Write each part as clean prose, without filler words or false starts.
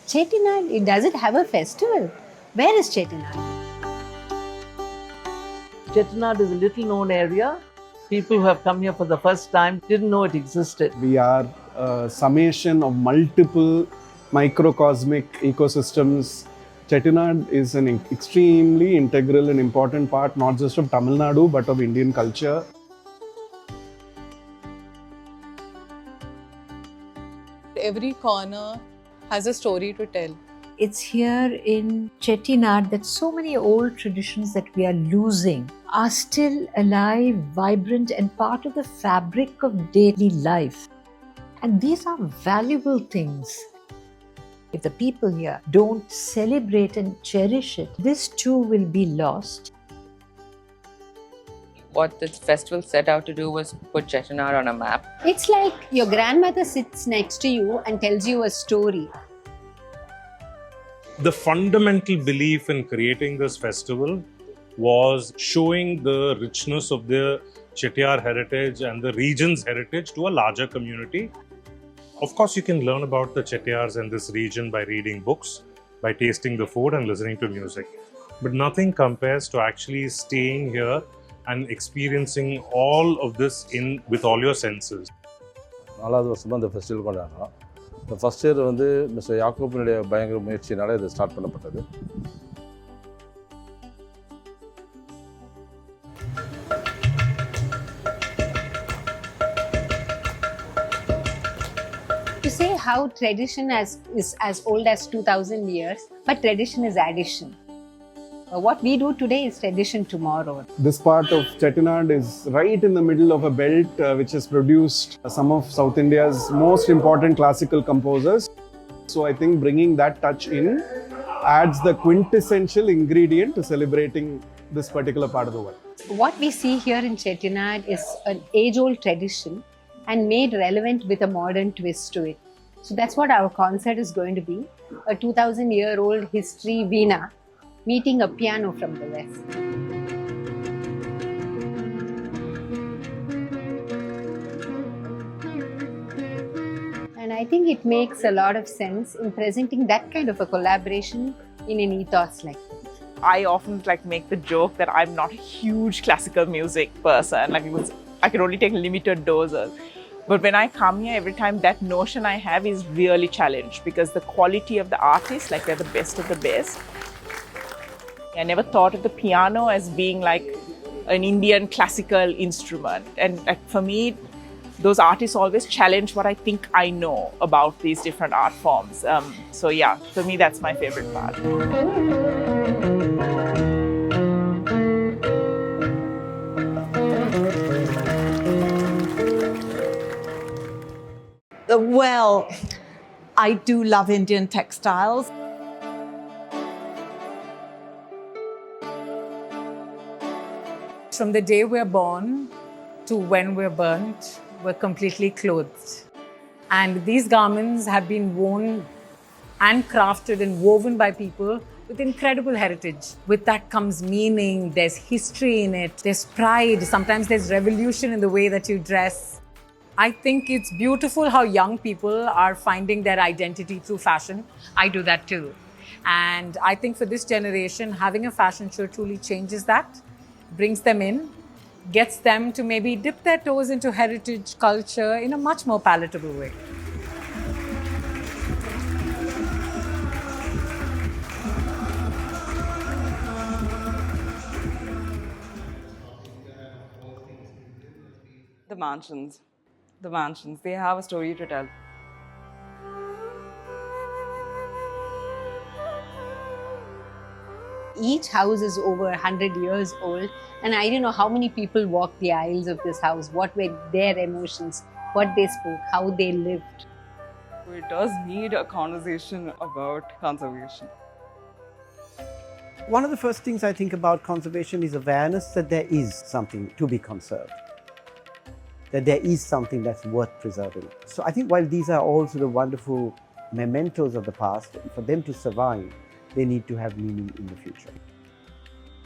Chettinad, does it have a festival? Where is Chettinad? Chettinad is a little known area. People who have come here for the first time didn't know it existed. We are a summation of multiple microcosmic ecosystems. Chettinad is an extremely integral and important part not just of Tamil Nadu but of Indian culture. Every corner has a story to tell. It's here in Chettinad that so many old traditions that we are losing are still alive, vibrant, and part of the fabric of daily life. And these are valuable things. If the people here don't celebrate and cherish it, this too will be lost. What the festival set out to do was put Chettinad on a map. It's like your grandmother sits next to you and tells you a story. The fundamental belief in creating this festival was showing the richness of the Chettiar heritage and the region's heritage to a larger community. Of course, you can learn about the Chettiars and this region by reading books, by tasting the food and listening to music. But nothing compares to actually staying here and experiencing all of this with all your senses. நாலாவது வருஷமாக இந்த festival கொண்டாடுறோம். இந்த first year வந்து mister யாக்கூப்பினுடைய பயங்கர முயற்சியினால இது start பண்ணப்பட்டது. To say how tradition is as old as 2000 years, but tradition is addition. What we do today is tradition tomorrow. This part of Chettinad is right in the middle of a belt which has produced some of South India's most important classical composers. So I think bringing that touch in adds the quintessential ingredient to celebrating this particular part of the world. What we see here in Chettinad is an age-old tradition and made relevant with a modern twist to it. So that's what our concert is going to be, a 2000-year-old history veena meeting a piano from the West. And I think it makes a lot of sense in presenting that kind of a collaboration in an ethos like this. I often make the joke that I'm not a huge classical music person. I can only take limited doses. But when I come here, every time that notion I have is really challenged because the quality of the artists, they're the best of the best. I never thought of the piano as being an Indian classical instrument. And for me, those artists always challenge what I think I know about these different art forms. So yeah, for me, that's my favorite part. Well, I do love Indian textiles. From the day we're born to when we're burnt, we're completely clothed. And these garments have been worn and crafted and woven by people with incredible heritage. With that comes meaning, there's history in it, there's pride, sometimes there's revolution in the way that you dress. I think it's beautiful how young people are finding their identity through fashion. I do that too. And I think for this generation, having a fashion show truly changes that, brings them in, gets them to maybe dip their toes into heritage culture in a much more palatable way. The mansions, they have a story to tell. Each house is over 100 years old, and I don't know how many people walked the aisles of this house, what were their emotions, what they spoke, how they lived. It does need a conversation about conservation. One of the first things I think about conservation is awareness that there is something to be conserved, that there is something that's worth preserving. So I think while these are all sort of wonderful mementos of the past, for them to survive, they need to have meaning in the future.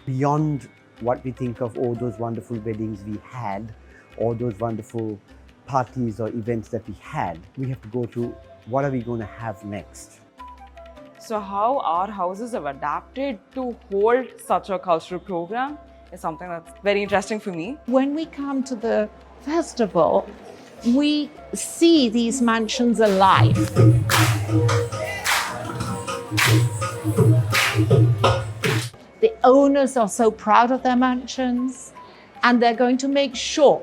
Beyond what we think of, all those wonderful weddings we had, or those wonderful parties or events that we had, we have to go to what are we going to have next? So how our houses have adapted to hold such a cultural program is something that's very interesting for me. When we come to the festival, we see these mansions alive. The owners are so proud of their mansions, and they're going to make sure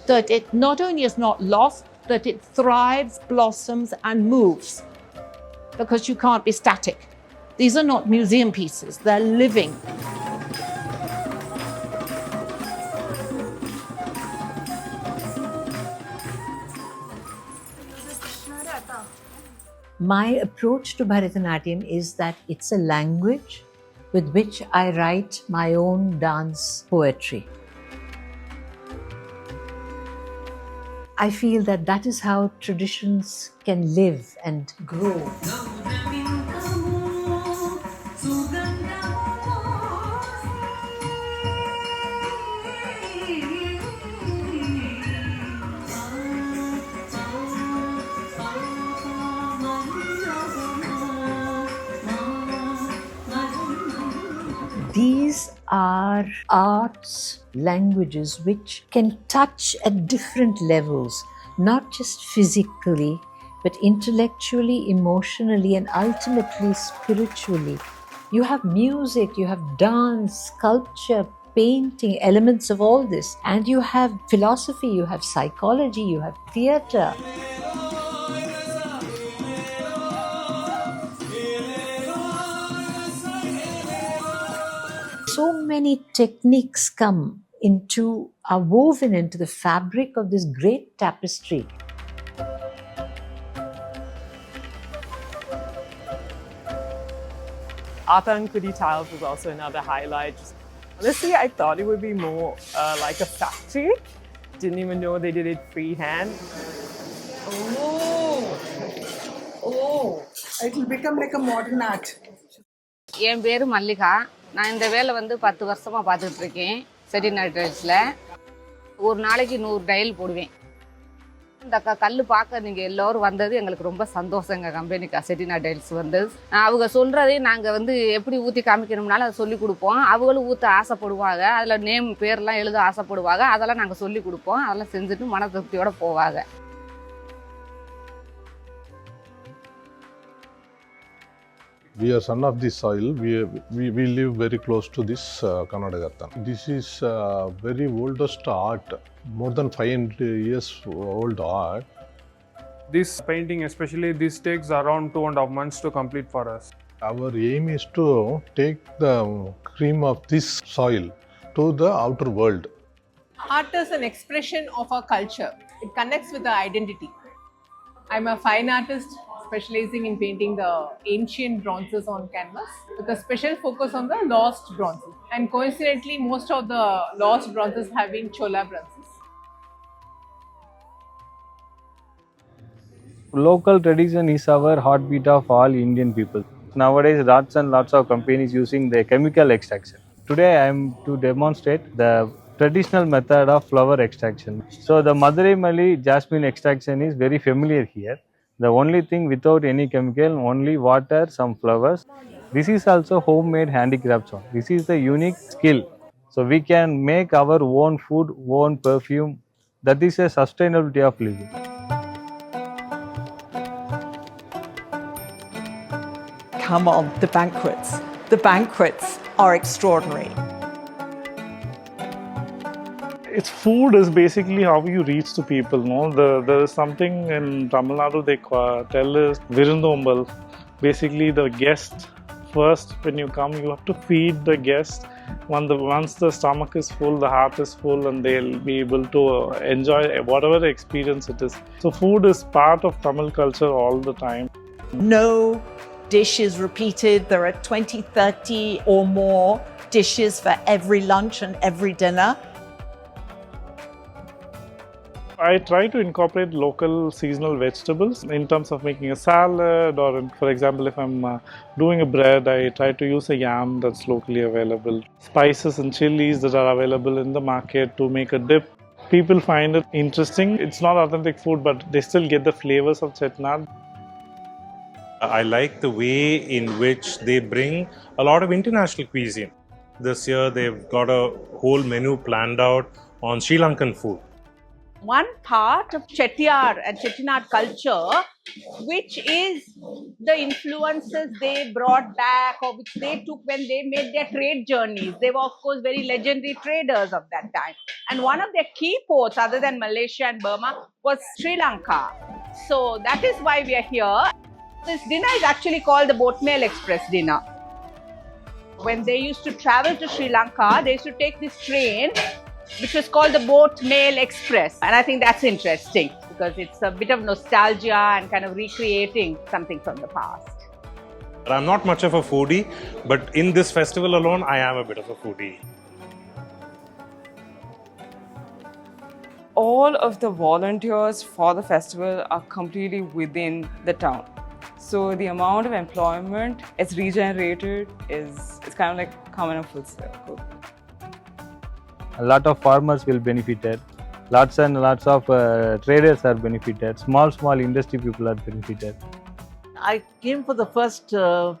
that it not only is not lost, that it thrives, blossoms, and moves, because you can't be static. These are not museum pieces, they're living. My approach to Bharatanatyam is that it's a language with which I write my own dance poetry. I feel that that is how traditions can live and grow. These are arts, languages which can touch at different levels, not just physically, but intellectually, emotionally, and ultimately spiritually. You have music, you have dance, sculpture, painting, elements of all this. And you have philosophy, you have psychology, you have theatre. So many techniques are woven into the fabric of this great tapestry. Karaikudi tiles was also another highlight. Honestly, I thought it would be more like a factory. Didn't even know they did it freehand. Oh, it will become like a modern art. என் பேரு மல்லிகா. நான் இந்த வேலை வந்து 10 வருஷமா பார்த்துட்டு இருக்கேன். செட்டிநாட் டைல்ஸ்ல ஒரு நாளைக்கு 100 டைல் போடுவேன். இந்த கல்லு பார்க்க நீங்க எல்லாரும் வந்தது எங்களுக்கு ரொம்ப சந்தோஷங்க. கம்பெனிக்கு செட்டிநாட் டைல்ஸ் வந்து அவங்க சொல்றதே நாங்க வந்து எப்படி ஊத்தி காமிக்கணும்னாலும் அதை சொல்லி கொடுப்போம். அவங்களும் ஊத்த ஆசைப்படுவாங்க. அதுல நேம் பேர்லாம் எழுத ஆசைப்படுவாங்க. அதெல்லாம் நாங்க சொல்லி கொடுப்போம். அதெல்லாம் செஞ்சுட்டு மன திருப்தியோட போவாங்க. We are son of this soil. We live very close to this Karnataka. This is very oldest art, more than 500 years old art. This painting, especially this, takes around 2.5 months to complete for us. Our aim is to take the cream of this soil to the outer world. Art is an expression of our culture. It connects with our identity. I'm a fine artist specializing in painting the ancient bronzes on canvas with a special focus on the lost bronzes. And coincidentally, most of the lost bronzes have been Chola bronzes. Local tradition is our heartbeat of all Indian people. Nowadays, lots and lots of companies using the chemical extraction. Today, I am to demonstrate the traditional method of flower extraction. So, the Madurai Mali jasmine extraction is very familiar here. The only thing without any chemical, only water, some flowers. This is also homemade handicrafts. This is the unique skill. So we can make our own food, own perfume. That is a sustainability of living. Come on, the banquets. The banquets are extraordinary. It's food is basically how you reach to people. No, there is something in Tamil Nadu they tell is virundombal. Basically, the guest first when you come, you have to feed the guest. Once the stomach is full, the heart is full, and they'll be able to enjoy whatever experience it is. So, food is part of Tamil culture all the time. No dish is repeated. There are 20, 30 or more dishes for every lunch and every dinner. I try to incorporate local seasonal vegetables in terms of making a salad, or for example, if I'm doing a bread, I try to use a yam that's locally available. Spices and chilies that are available in the market to make a dip. People find it interesting. It's not authentic food, but they still get the flavors of Chettinad. I like the way in which they bring a lot of international cuisine. This year they've got a whole menu planned out on Sri Lankan food. One part of Chettiar and Chettinad culture, which is the influences they brought back or which they took when they made their trade journeys. They were, of course, very legendary traders of that time. And one of their key ports, other than Malaysia and Burma, was Sri Lanka. So that is why we are here. This dinner is actually called the Boat Mail Express dinner. When they used to travel to Sri Lanka, they used to take this train which was called the Boat Mail Express. And I think that's interesting because it's a bit of nostalgia and kind of recreating something from the past. I'm not much of a foodie, but in this festival alone, I am a bit of a foodie. All of the volunteers for the festival are completely within the town. So the amount of employment it's regenerated is kind of like coming up full circle. A lot of farmers will benefited. Lots and lots of traders are benefited. Small industry people are benefited. I came for the first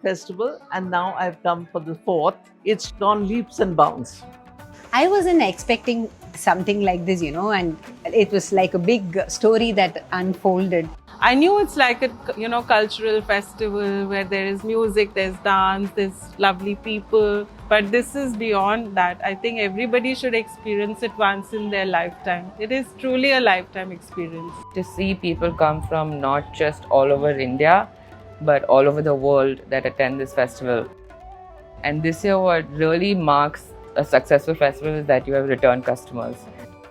festival and now I've come for the fourth. It's gone leaps and bounds. I wasn't expecting something like this, and it was like a big story that unfolded. I knew it's like a cultural festival where there is music, there's dance, there's lovely people. But this is beyond that. I think everybody should experience it once in their lifetime. It is truly a lifetime experience. To see people come from not just all over India, but all over the world that attend this festival. And this year what really marks a successful festival is that you have return customers.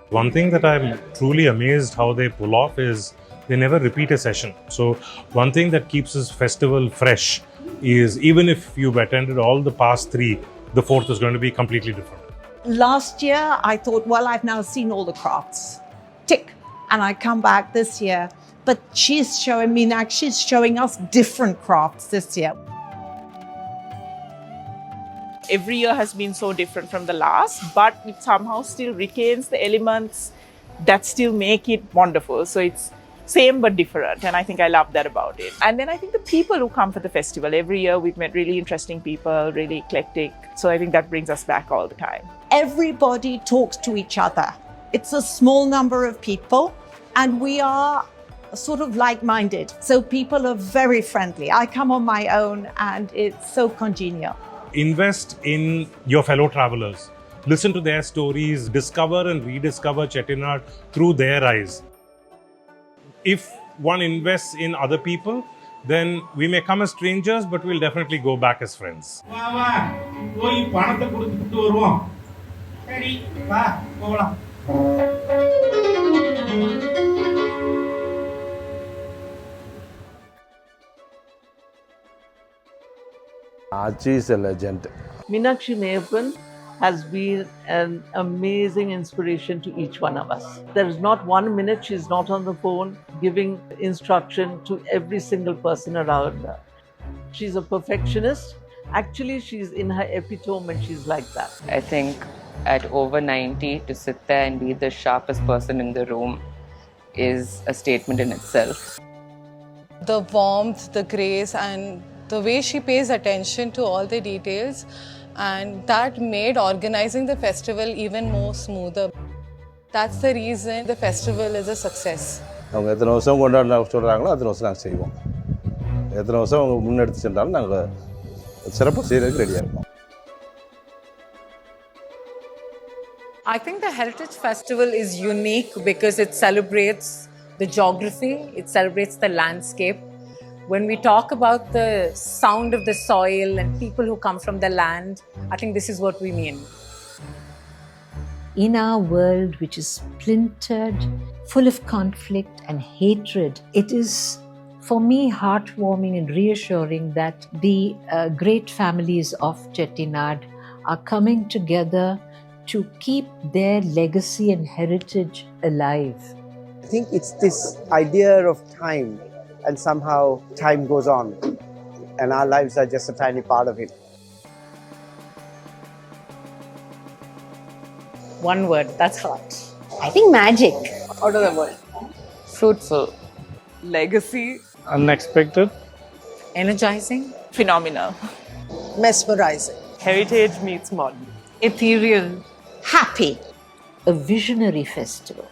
One thing that I'm truly amazed how they pull off is they never repeat a session. So one thing that keeps this festival fresh is even if you've attended all the past three, the fourth is going to be completely different. Last year, I thought, well, I've now seen all the crafts. Tick. And I come back this year. But she's showing us different crafts this year. Every year has been so different from the last, but it somehow still retains the elements that still make it wonderful. So it's same but different, and I think I love that about it. And then I think the people who come for the festival, every year we've met really interesting people, really eclectic. So I think that brings us back all the time. Everybody talks to each other. It's a small number of people, and we are sort of like-minded. So people are very friendly. I come on my own, and it's so congenial. Invest in your fellow travelers. Listen to their stories, discover and rediscover Chettinad through their eyes. If one invests in other people, then we may come as strangers, but we'll definitely go back as friends. Archie is a legend. Meenakshi Meyyappan has been an amazing inspiration to each one of us. There is not 1 minute she's not on the phone giving instruction to every single person around her. She's a perfectionist. Actually, she's in her epitome and she's like that. I think at over 90, to sit there and be the sharpest person in the room is a statement in itself. The warmth, the grace, and the way she pays attention to all the details, and that made organizing the festival even more smoother. That's the reason the festival is a success. அவங்க எத்தனை வருஷம் கொண்டாட சொல்கிறாங்களோ அத்தனை வருஷம் நாங்கள் செய்வோம். எத்தனை வருஷம் அவங்க முன்னெடுத்து சென்றாலும் நாங்கள் சிறப்பாக செய்கிறதுக்கு ரெடியாக இருக்கோம். I think the Heritage Festival is unique because it celebrates the geography, it celebrates the landscape. When we talk about the sound of the soil and people who come from the land, I think this is what we mean. In our world, which is splintered, full of conflict and hatred, it is, for me, heartwarming and reassuring that the great families of Chettinad are coming together to keep their legacy and heritage alive. I think it's this idea of time, and somehow time goes on, and our lives are just a tiny part of it. One word, that's heart. I think magic. Out of the world. Fruitful. Legacy. Unexpected. Energizing. Phenomenal. Mesmerizing. Heritage meets modern. Ethereal. Happy. A visionary festival.